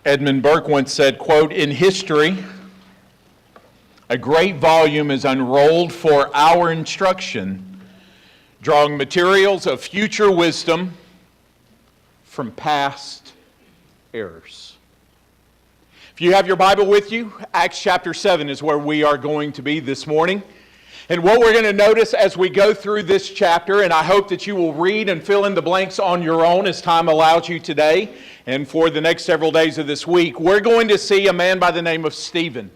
Edmund Burke once said, quote, "In history, a great volume is unrolled for our instruction, drawing materials of future wisdom from past errors." If you have your Bible with you, Acts chapter 7 is where we are going to be this morning. And what we're going to notice as we go through this chapter, and I hope that you will read and fill in the blanks on your own as time allows you today and for the next several days of this week, we're going to see a man by the name of Stephen,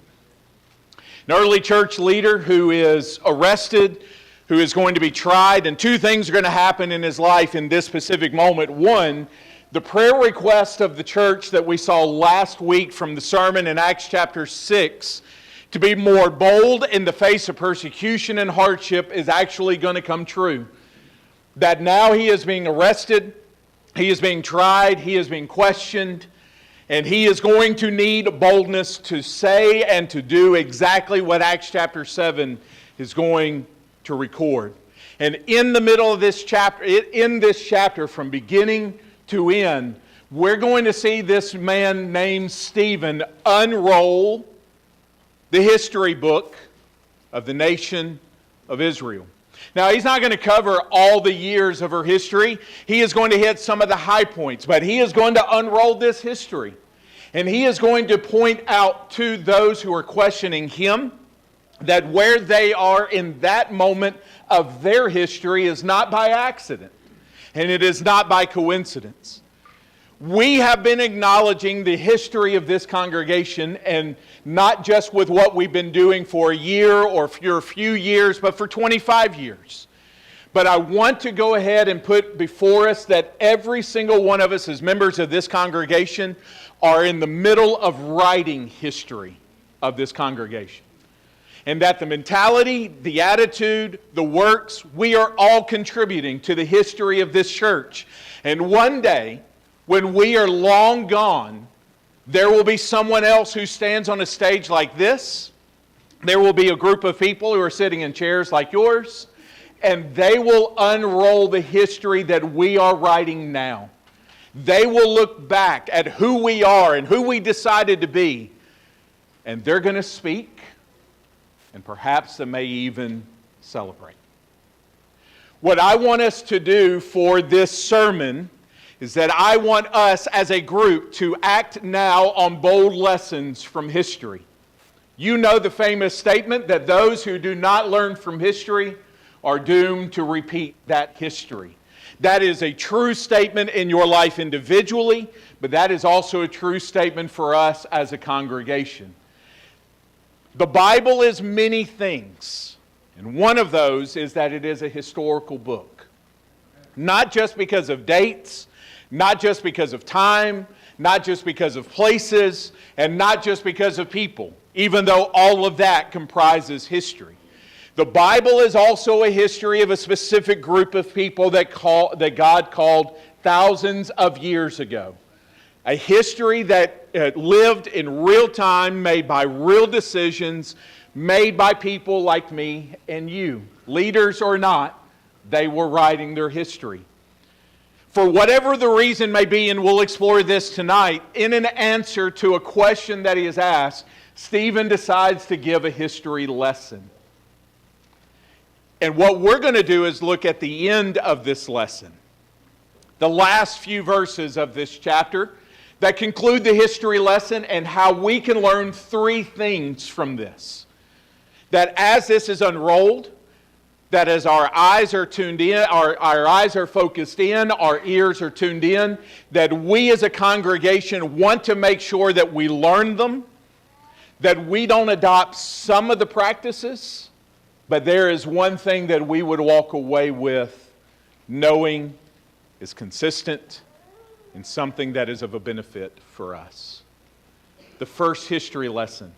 an early church leader who is arrested, who is going to be tried, and two things are going to happen in his life in this specific moment. One, the prayer request of the church that we saw last week from the sermon in Acts chapter 6, to be more bold in the face of persecution and hardship, is actually going to come true. That now he is being arrested, he is being tried, he is being questioned, and he is going to need boldness to say and to do exactly what Acts chapter 7 is going to record. And in the middle of this chapter, in this chapter from beginning to end, we're going to see this man named Stephen unroll the history book of the nation of Israel. Now, he's not going to cover all the years of her history. He is going to hit some of the high points, but he is going to unroll this history. And he is going to point out to those who are questioning him that where they are in that moment of their history is not by accident, and it is not by coincidence. We have been acknowledging the history of this congregation, and not just with what we've been doing for a year or for a few years, but for 25 years. But I want to go ahead and put before us that every single one of us as members of this congregation are in the middle of writing history of this congregation. And that the mentality, the attitude, the works, we are all contributing to the history of this church. And one day, when we are long gone, there will be someone else who stands on a stage like this. There will be a group of people who are sitting in chairs like yours, and they will unroll the history that we are writing now. They will look back at who we are and who we decided to be, and they're going to speak, and perhaps they may even celebrate. What I want us to do for this sermon is that I want us as a group to act now on bold lessons from history. You know the famous statement that those who do not learn from history are doomed to repeat that history. That is a true statement in your life individually, but that is also a true statement for us as a congregation. The Bible is many things, and one of those is that it is a historical book. Not just because of dates, not just because of time, not just because of places, and not just because of people, even though all of that comprises history. The Bible is also a history of a specific group of people that God called thousands of years ago. A history that lived in real time, made by real decisions, made by people like me and you. Leaders or not, they were writing their history. For whatever the reason may be, and we'll explore this tonight, in an answer to a question that he is asked, Stephen decides to give a history lesson. And what we're going to do is look at the end of this lesson. The last few verses of this chapter that conclude the history lesson and how we can learn three things from this. That as this is unrolled, that as our eyes are tuned in, our eyes are focused in, our ears are tuned in, that we as a congregation want to make sure that we learn them, that we don't adopt some of the practices, but there is one thing that we would walk away with knowing is consistent and something that is of a benefit for us. The first history lesson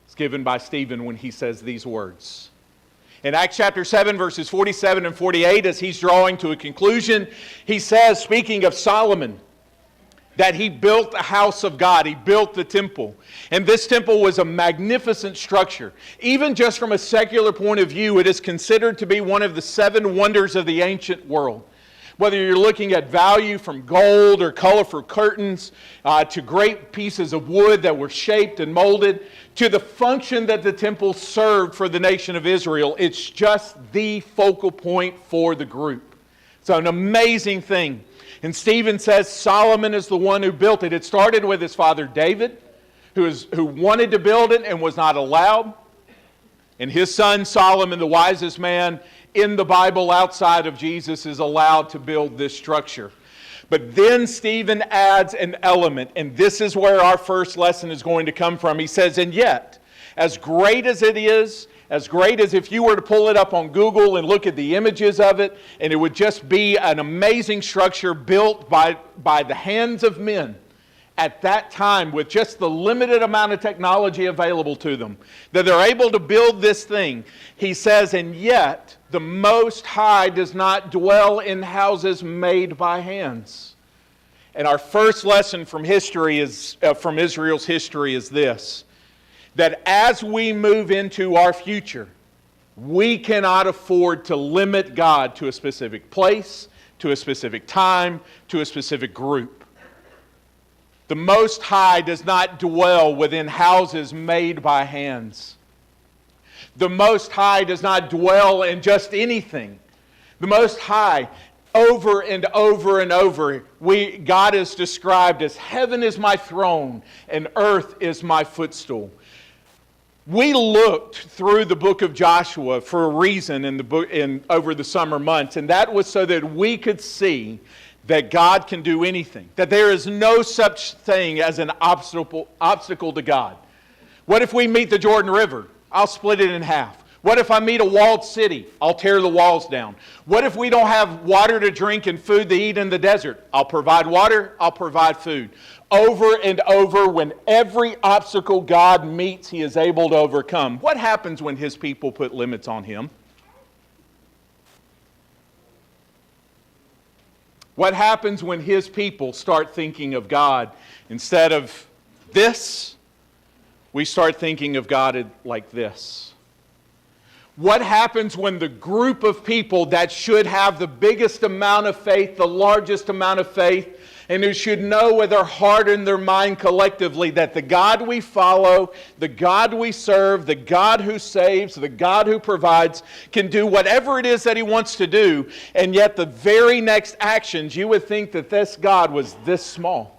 is given by Stephen when he says these words. In Acts chapter 7, verses 47 and 48, as he's drawing to a conclusion, he says, speaking of Solomon, that he built the house of God. He built the temple. And this temple was a magnificent structure. Even just from a secular point of view, it is considered to be one of the seven wonders of the ancient world. Whether you're looking at value from gold or colorful curtains, to great pieces of wood that were shaped and molded, to the function that the temple served for the nation of Israel, it's just the focal point for the group. It's an amazing thing. And Stephen says Solomon is the one who built it. It started with his father David, who wanted to build it and was not allowed. And his son Solomon, the wisest man in the Bible outside of Jesus, is allowed to build this structure. But then Stephen adds an element, and this is where our first lesson is going to come from. He says, and yet, as great as it is, as great as if you were to pull it up on Google and look at the images of it, and it would just be an amazing structure built by the hands of men at that time with just the limited amount of technology available to them, that they're able to build this thing. He says, and yet the Most High does not dwell in houses made by hands. And our first lesson from history is from Israel's history is this: that as we move into our future, we cannot afford to limit God to a specific place, to a specific time, to a specific group. The Most High does not dwell within houses made by hands. The Most High does not dwell in just anything. The Most High, over and over and over, God is described as heaven is my throne and earth is my footstool. We looked through the book of Joshua for a reason over the summer months, and that was so that we could see that God can do anything, that there is no such thing as an obstacle to God. What if we meet the Jordan River? I'll split it in half. What if I meet a walled city? I'll tear the walls down. What if we don't have water to drink and food to eat in the desert? I'll provide water, I'll provide food. Over and over, when every obstacle God meets, He is able to overcome. What happens when His people put limits on Him? What happens when His people start thinking of God instead of this? We start thinking of God like this. What happens when the group of people that should have the biggest amount of faith, the largest amount of faith, and who should know with their heart and their mind collectively that the God we follow, the God we serve, the God who saves, the God who provides, can do whatever it is that He wants to do, and yet the very next actions, you would think that this God was this small.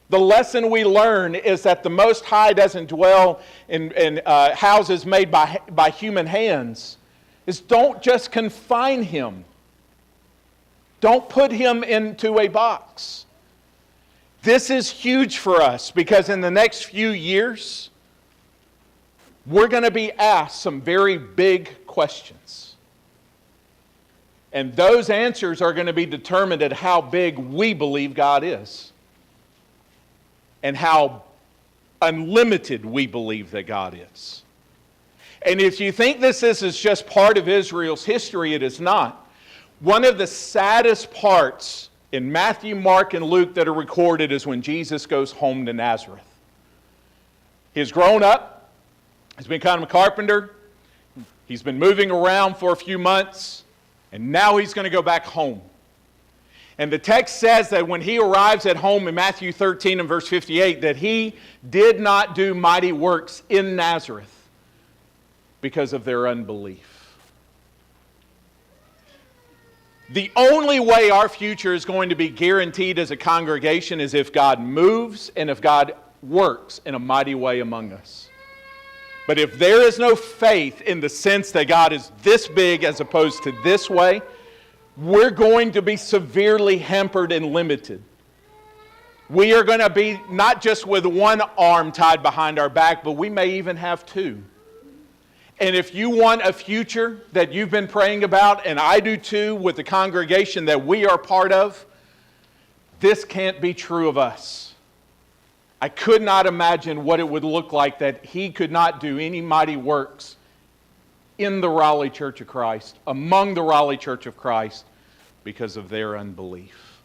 The lesson we learn is that the Most High doesn't dwell in houses made by human hands. Is don't just confine Him. Don't put Him into a box. This is huge for us because in the next few years, we're going to be asked some very big questions. And those answers are going to be determined at how big we believe God is and how unlimited we believe that God is. And if you think this is just part of Israel's history, it is not. One of the saddest parts in Matthew, Mark, and Luke that are recorded is when Jesus goes home to Nazareth. He's grown up. He's been kind of a carpenter. He's been moving around for a few months. And now he's going to go back home. And the text says that when he arrives at home in Matthew 13 and verse 58, that he did not do mighty works in Nazareth because of their unbelief. The only way our future is going to be guaranteed as a congregation is if God moves and if God works in a mighty way among us. But if there is no faith in the sense that God is this big as opposed to this way, we're going to be severely hampered and limited. We are going to be not just with one arm tied behind our back, but we may even have two. And if you want a future that you've been praying about, and I do too with the congregation that we are part of, this can't be true of us. I could not imagine what it would look like that He could not do any mighty works in the Raleigh Church of Christ, among the Raleigh Church of Christ, because of their unbelief.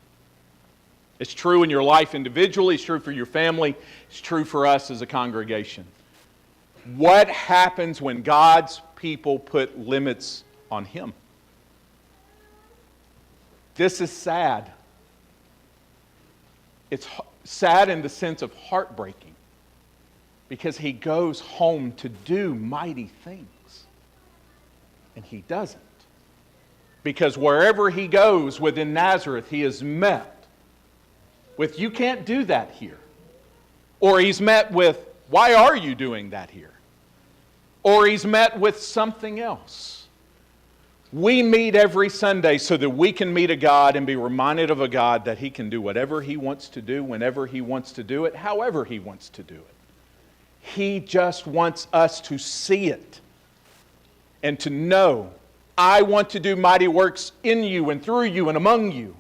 It's true in your life individually, it's true for your family, it's true for us as a congregation. What happens when God's people put limits on Him? This is sad. It's sad in the sense of heartbreaking, because he goes home to do mighty things, and he doesn't. Because wherever he goes within Nazareth, he is met with, "You can't do that here." Or he's met with, "Why are you doing that here?" Or he's met with something else. We meet every Sunday so that we can meet a God and be reminded of a God that he can do whatever he wants to do, whenever he wants to do it, however he wants to do it. He just wants us to see it and to know, "I want to do mighty works in you and through you and among you.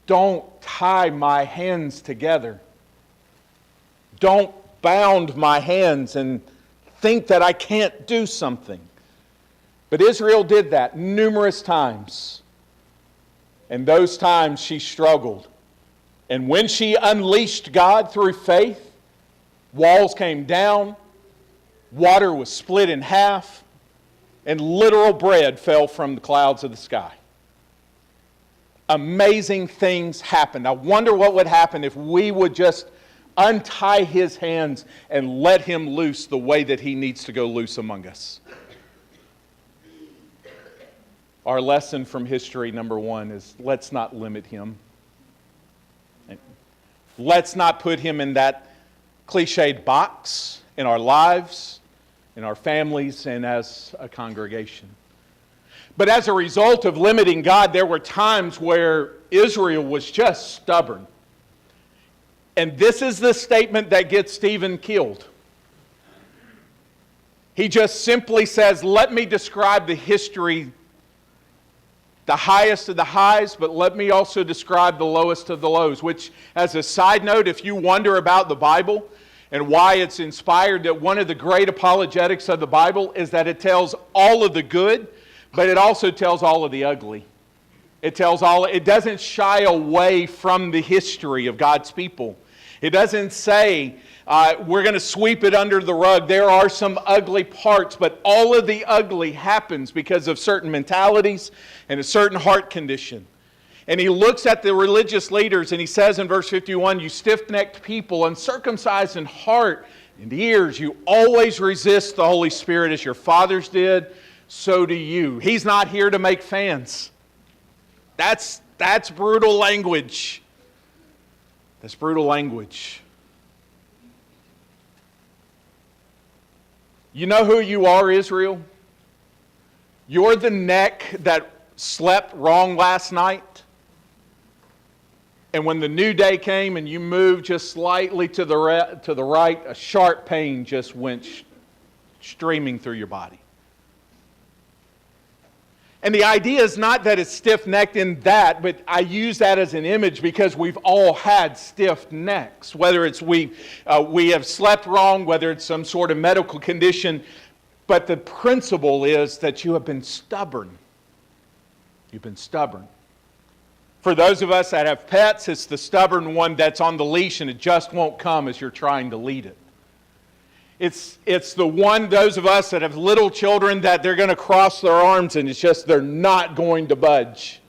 Don't tie my hands together. Don't bound my hands and think that I can't do something." But Israel did that numerous times. And those times she struggled. And when she unleashed God through faith, walls came down, water was split in half, and literal bread fell from the clouds of the sky. Amazing things happened. I wonder what would happen if we would just untie his hands and let him loose the way that he needs to go loose among us. Our lesson from history, number one, is let's not limit him. Let's not put him in that cliched box in our lives, in our families, and as a congregation. But as a result of limiting God, there were times where Israel was just stubborn. And this is the statement that gets Stephen killed. He just simply says, "Let me describe the history, the highest of the highs, but let me also describe the lowest of the lows," which, as a side note, if you wonder about the Bible and why it's inspired, that one of the great apologetics of the Bible is that it tells all of the good, but it also tells all of the ugly. It doesn't shy away from the history of God's people. It doesn't say, we're going to sweep it under the rug. There are some ugly parts, but all of the ugly happens because of certain mentalities and a certain heart condition. And he looks at the religious leaders and he says in verse 51, "You stiff-necked people, uncircumcised in heart and ears, you always resist the Holy Spirit as your fathers did, so do you." He's not here to make fans. That's brutal language. That's brutal language. You know who you are, Israel? You're the neck that slept wrong last night. And when the new day came and you moved just slightly to the right, a sharp pain just went streaming through your body. And the idea is not that it's stiff-necked in that, but I use that as an image because we've all had stiff necks. Whether it's we have slept wrong, whether it's some sort of medical condition. But the principle is that you have been stubborn. You've been stubborn. For those of us that have pets, it's the stubborn one that's on the leash and it just won't come as you're trying to lead it. It's the one, those of us that have little children, that they're going to cross their arms and it's just they're not going to budge.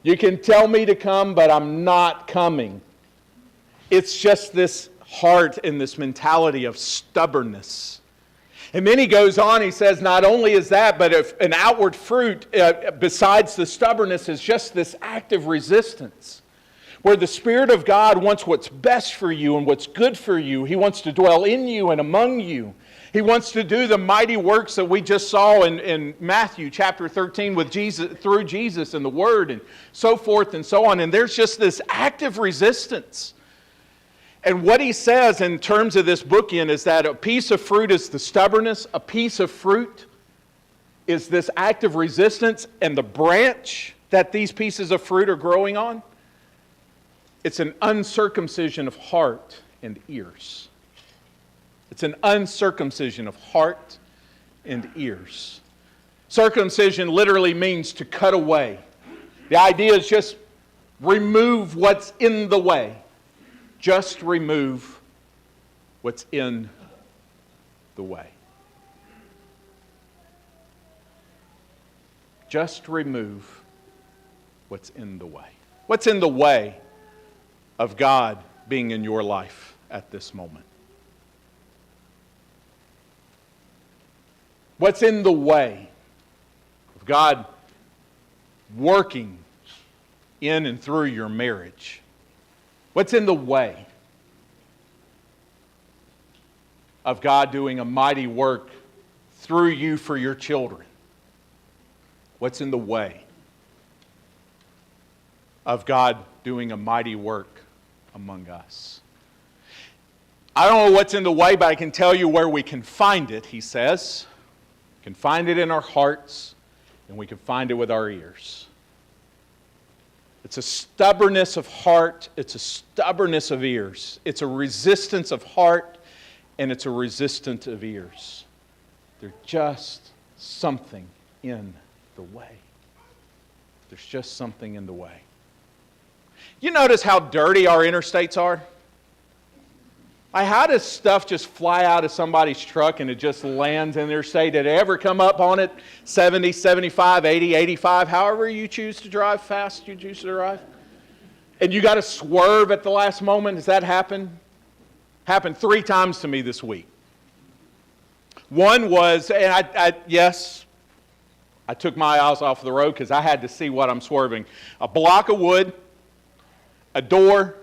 You can tell me to come, but I'm not coming. It's just this heart and this mentality of stubbornness. And then he goes on, he says, not only is that, but if an outward fruit besides the stubbornness is just this active resistance. Where the Spirit of God wants what's best for you and what's good for you. He wants to dwell in you and among you. He wants to do the mighty works that we just saw in Matthew chapter 13 with Jesus, through Jesus and the Word and so forth and so on. And there's just this active resistance. And what he says in terms of this bookend is that a piece of fruit is the stubbornness, a piece of fruit is this active resistance, and the branch that these pieces of fruit are growing on, it's an uncircumcision of heart and ears. It's an uncircumcision of heart and ears. Circumcision literally means to cut away. The idea is just remove what's in the way. Just remove what's in the way. Just remove what's in the way? What's in the way of God being in your life at this moment? What's in the way of God working in and through your marriage? What's in the way of God doing a mighty work through you for your children? What's in the way of God doing a mighty work among us? I don't know what's in the way, but I can tell you where we can find it, he says. We can find it in our hearts, and we can find it with our ears. It's a stubbornness of heart, it's a stubbornness of ears. It's a resistance of heart, and it's a resistance of ears. There's just something in the way. There's just something in the way. You notice how dirty our interstates are? How does stuff just fly out of somebody's truck and it just lands in their state? Did it ever come up on it 70, 75, 80, 85, however you choose to drive, fast you choose to drive? And you got to swerve at the last moment? Does that happen? Happened 3 times to me this week. One was, and I took my eyes off the road because I had to see what I'm swerving. A block of wood, a door,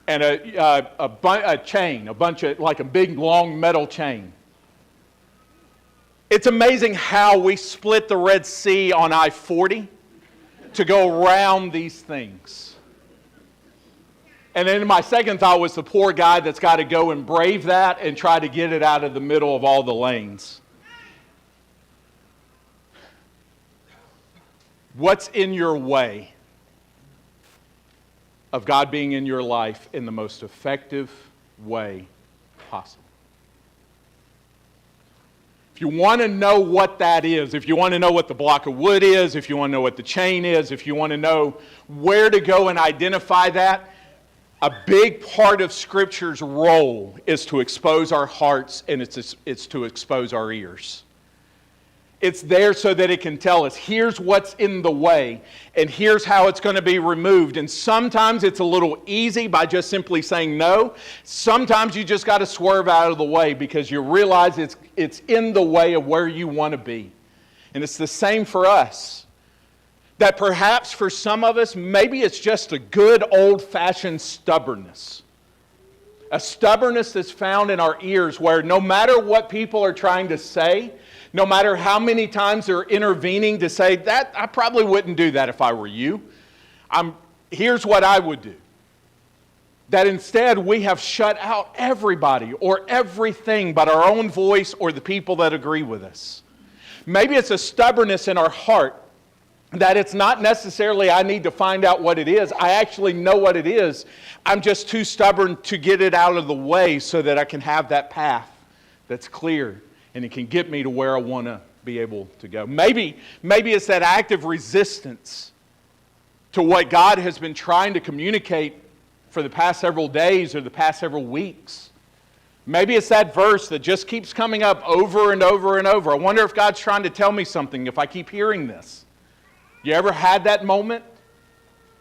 and a chain, a bunch of, like a big long metal chain. It's amazing how we split the Red Sea on I-40 to go around these things. And then my second thought was the poor guy that's got to go and brave that and try to get it out of the middle of all the lanes. What's in your way of God being in your life in the most effective way possible? If you want to know what that is, if you want to know what the block of wood is, if you want to know what the chain is, if you want to know where to go and identify that, a big part of Scripture's role is to expose our hearts, and it's to expose our ears. It's there so that it can tell us, here's what's in the way, and here's how it's going to be removed. And sometimes it's a little easy by just simply saying no. Sometimes you just got to swerve out of the way because you realize it's in the way of where you want to be. And it's the same for us. That perhaps for some of us, maybe it's just a good old-fashioned stubbornness. A stubbornness that's found in our ears where no matter what people are trying to say, no matter how many times they're intervening to say, that I probably wouldn't do that if I were you. Here's what I would do. That instead we have shut out everybody or everything but our own voice or the people that agree with us. Maybe it's a stubbornness in our heart that it's not necessarily I need to find out what it is. I actually know what it is. I'm just too stubborn to get it out of the way so that I can have that path that's clear and it can get me to where I want to be able to go. Maybe it's that active resistance to what God has been trying to communicate for the past several days or the past several weeks. Maybe it's that verse that just keeps coming up over and over and over. I wonder if God's trying to tell me something if I keep hearing this. You ever had that moment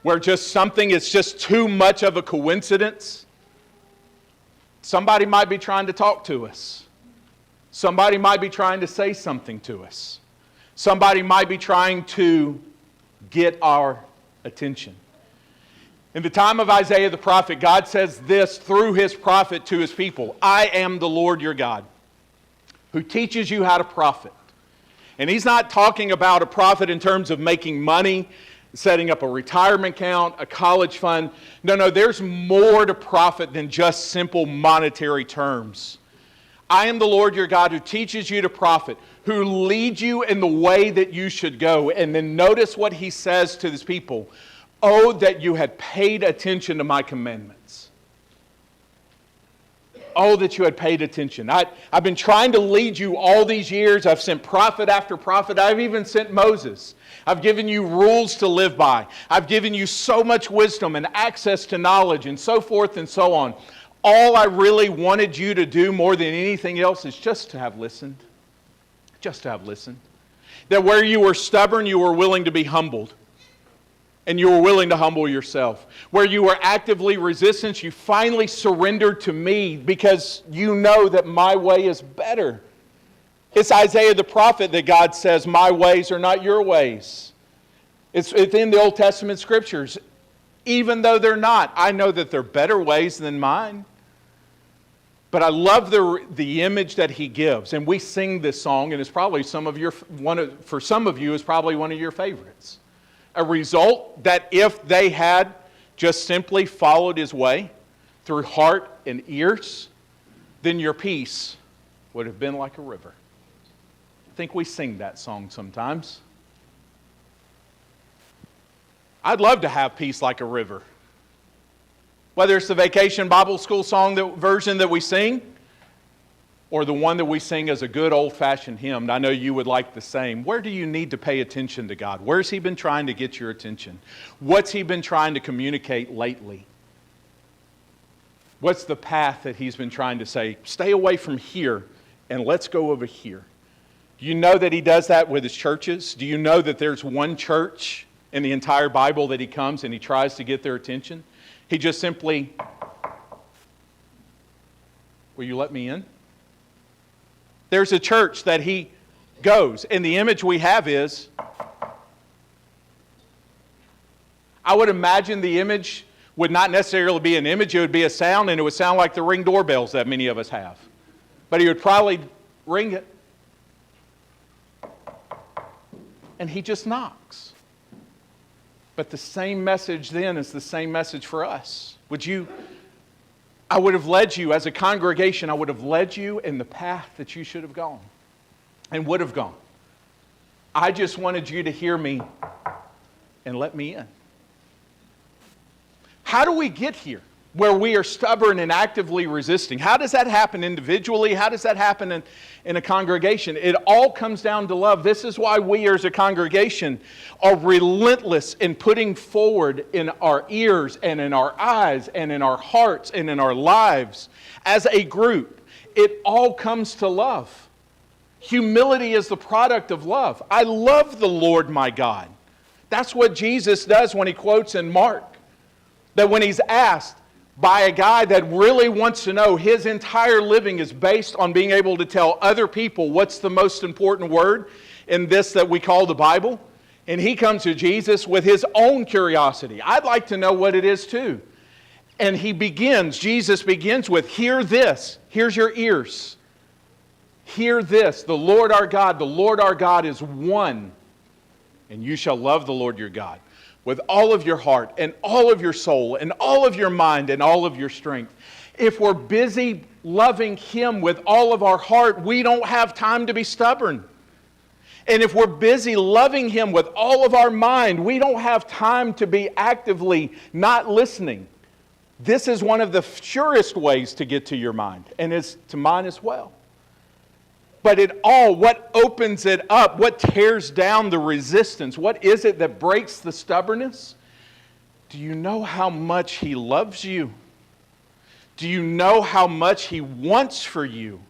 where just something is just too much of a coincidence? Somebody might be trying to talk to us. Somebody might be trying to say something to us. Somebody might be trying to get our attention. In the time of Isaiah the prophet, God says this through his prophet to his people: I am the Lord your God, who teaches you how to profit. And he's not talking about a profit in terms of making money, setting up a retirement account, a college fund. No, there's more to profit than just simple monetary terms. I am the Lord your God who teaches you to profit, who leads you in the way that you should go. And then notice what he says to his people. Oh, that you had paid attention to my commandments. Oh, that you had paid attention. I've been trying to lead you all these years. I've sent prophet after prophet. I've even sent Moses. I've given you rules to live by. I've given you so much wisdom and access to knowledge and so forth and so on. All I really wanted you to do more than anything else is just to have listened. Just to have listened. That where you were stubborn, you were willing to be humbled. and you were willing to humble yourself. Where you were actively resistant, you finally surrendered to me because you know that my way is better. It's Isaiah the prophet that God says, my ways are not your ways. It's in the Old Testament scriptures. Even though they're not, I know that they're better ways than mine. But I love the image that he gives. And we sing this song, and it's probably for some of you, it's probably one of your favorites. A result that if they had just simply followed his way through heart and ears, then your peace would have been like a river. I think we sing that song sometimes. I'd love to have peace like a river. Whether it's the Vacation Bible School song version that we sing, or the one that we sing as a good old-fashioned hymn. I know you would like the same. Where do you need to pay attention to God? Where's he been trying to get your attention? What's he been trying to communicate lately? What's the path that he's been trying to say, stay away from here and let's go over here? Do you know that he does that with his churches? Do you know that there's one church in the entire Bible that he comes and he tries to get their attention? He just simply, will you let me in? There's a church that he goes, and the image we have is, I would imagine the image would not necessarily be an image, it would be a sound, and it would sound like the Ring doorbells that many of us have. But he would probably ring it, and he just knocks. But the same message then is the same message for us. I would have led you as a congregation, I would have led you in the path that you should have gone and would have gone. I just wanted you to hear me and let me in. How do we get here where we are stubborn and actively resisting? How does that happen individually? How does that happen in a congregation? It all comes down to love. This is why we as a congregation are relentless in putting forward in our ears and in our eyes and in our hearts and in our lives as a group. It all comes to love. Humility is the product of love. I love the Lord my God. That's what Jesus does when he quotes in Mark. That when he's asked by a guy that really wants to know, his entire living is based on being able to tell other people what's the most important word in this that we call the Bible. And he comes to Jesus with his own curiosity. I'd like to know what it is too. And Jesus begins with, hear this. Here's your ears. Hear this. The Lord our God is one. And you shall love the Lord your God with all of your heart and all of your soul and all of your mind and all of your strength. If we're busy loving him with all of our heart, we don't have time to be stubborn. And if we're busy loving him with all of our mind, we don't have time to be actively not listening. This is one of the surest ways to get to your mind, and it's to mine as well. But what opens it up, what tears down the resistance, what is it that breaks the stubbornness? Do you know how much he loves you? Do you know how much he wants for you?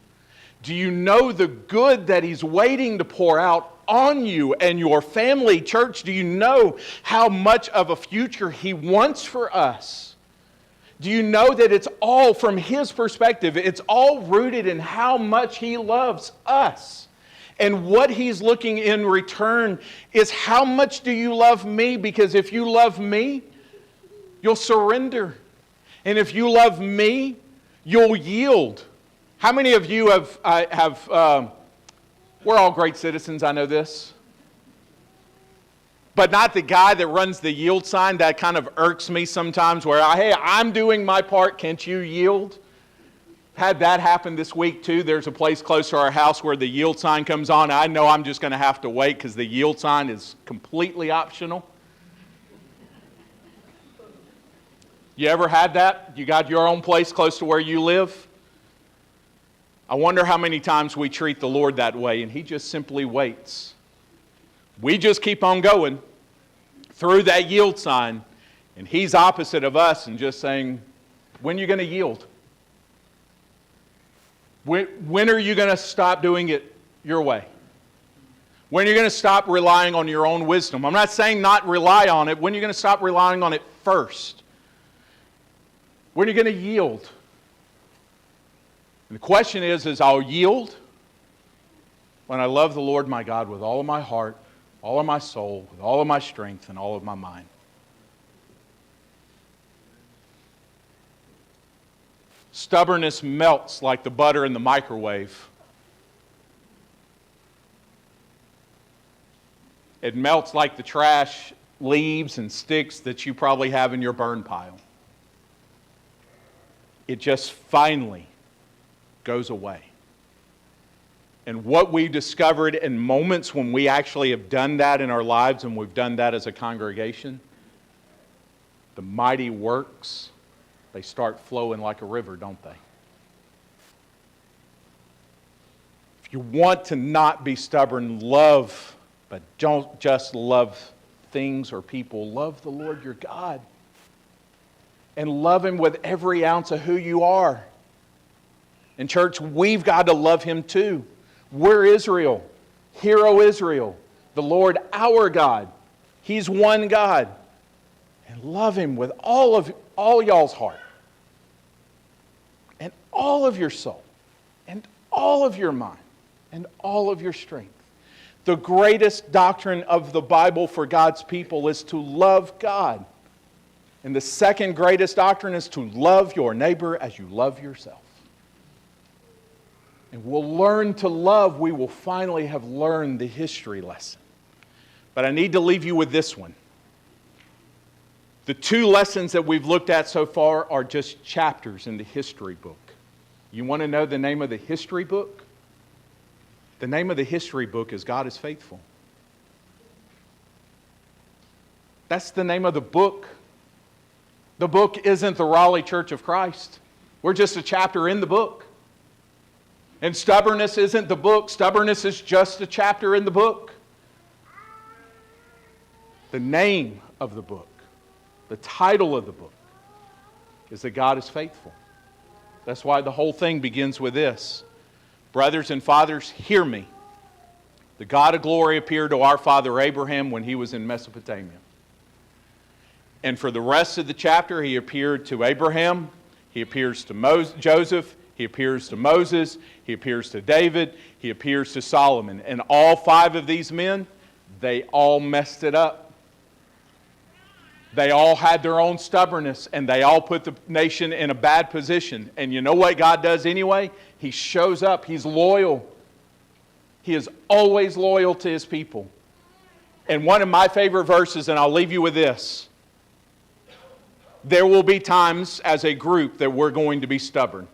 Do you know the good that he's waiting to pour out on you and your family? Church, do you know how much of a future he wants for us? Do you know that it's all from his perspective? It's all rooted in how much he loves us. And what he's looking in return is, how much do you love me? Because if you love me, you'll surrender. And if you love me, you'll yield. How many of you we're all great citizens, I know this. But not the guy that runs the yield sign. That kind of irks me sometimes, where, hey, I'm doing my part, can't you yield? Had that happen this week too. There's a place close to our house where the yield sign comes on. I know I'm just going to have to wait because the yield sign is completely optional. You ever had that? You got your own place close to where you live? I wonder how many times we treat the Lord that way, and he just simply waits. We just keep on going through that yield sign, and he's opposite of us and just saying, when are you going to yield? When are you going to stop doing it your way? When are you going to stop relying on your own wisdom? I'm not saying not rely on it. When are you going to stop relying on it first? When are you going to yield? And the question is I'll yield when I love the Lord my God with all of my heart, all of my soul, with all of my strength, and all of my mind. Stubbornness melts like the butter in the microwave. It melts like the trash, leaves, and sticks that you probably have in your burn pile. It just finally goes away. And what we discovered in moments when we actually have done that in our lives, and we've done that as a congregation, the mighty works, they start flowing like a river, don't they? If you want to not be stubborn, love, but don't just love things or people. Love the Lord your God. And love Him with every ounce of who you are. And church, we've got to love Him too. We're Israel. Hear, O Israel, the Lord our God. He's one God. And love Him with all y'all's heart. And all of your soul. And all of your mind. And all of your strength. The greatest doctrine of the Bible for God's people is to love God. And the second greatest doctrine is to love your neighbor as you love yourself. And we'll learn to love. We will finally have learned the history lesson. But I need to leave you with this one. The two lessons that we've looked at so far are just chapters in the history book. You want to know the name of the history book? The name of the history book is God is Faithful. That's the name of the book. The book isn't the Raleigh Church of Christ. We're just a chapter in the book. And stubbornness isn't the book. Stubbornness is just a chapter in the book. The name of the book, the title of the book, is that God is faithful. That's why the whole thing begins with this. Brothers and fathers, hear me. The God of glory appeared to our father Abraham when he was in Mesopotamia. And for the rest of the chapter, he appeared to Abraham, he appears to Joseph, he appears to Moses, he appears to David, he appears to Solomon. And all five of these men, they all messed it up. They all had their own stubbornness, and they all put the nation in a bad position. And you know what God does anyway? He shows up. He's loyal. He is always loyal to His people. And one of my favorite verses, and I'll leave you with this. There will be times as a group that we're going to be stubborn.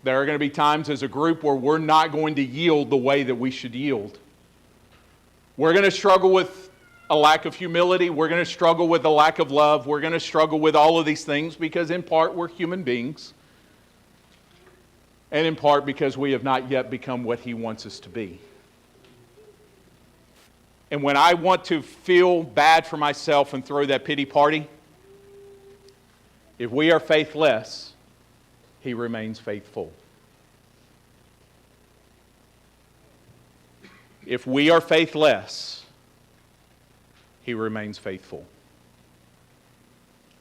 There are going to be times as a group where we're not going to yield the way that we should yield. We're going to struggle with a lack of humility. We're going to struggle with a lack of love. We're going to struggle with all of these things because in part we're human beings. And in part because we have not yet become what He wants us to be. And when I want to feel bad for myself and throw that pity party, if we are faithless, He remains faithful. If we are faithless, He remains faithful.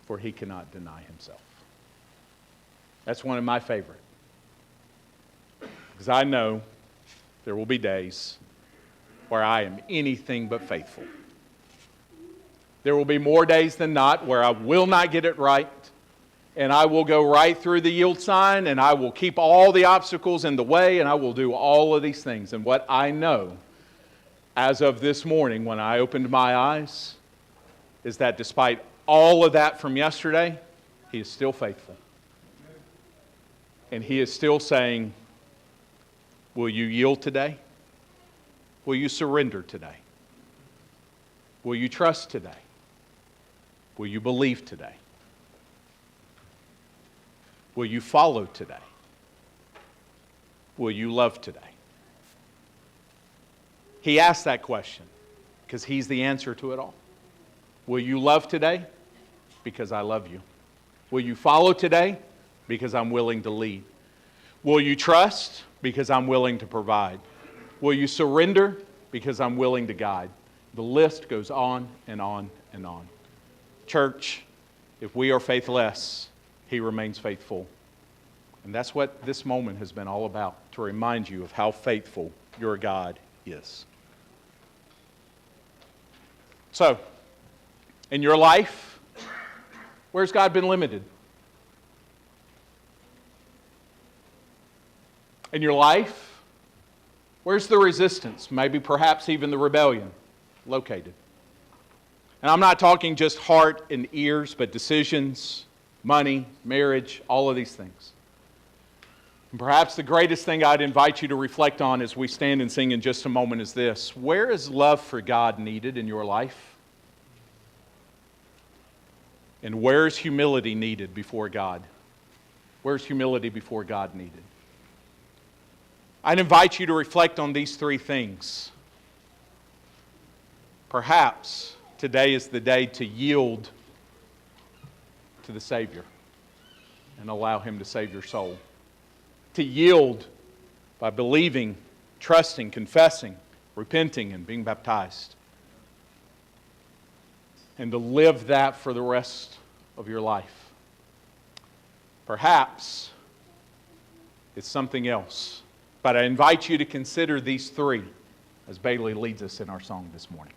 For He cannot deny Himself. That's one of my favorite. Because I know there will be days where I am anything but faithful. There will be more days than not where I will not get it right, and I will go right through the yield sign, and I will keep all the obstacles in the way, and I will do all of these things. And what I know, as of this morning when I opened my eyes, is that despite all of that from yesterday, He is still faithful. And He is still saying, will you yield today? Will you surrender today? Will you trust today? Will you believe today? Will you follow today? Will you love today? He asked that question because He's the answer to it all. Will you love today? Because I love you. Will you follow today? Because I'm willing to lead. Will you trust? Because I'm willing to provide. Will you surrender? Because I'm willing to guide. The list goes on and on and on. Church, if we are faithless, He remains faithful. And that's what this moment has been all about, to remind you of how faithful your God is. So, in your life, where's God been limited? In your life, where's the resistance? Maybe perhaps even the rebellion located. And I'm not talking just heart and ears, but decisions, money, marriage, all of these things. And perhaps the greatest thing I'd invite you to reflect on as we stand and sing in just a moment is this: where is love for God needed in your life? And where's humility needed before God? Where's humility before God needed? I'd invite you to reflect on these three things. Perhaps today is the day to yield to the Savior and allow Him to save your soul. To yield by believing, trusting, confessing, repenting, and being baptized. And to live that for the rest of your life. Perhaps it's something else. But I invite you to consider these three as Bailey leads us in our song this morning.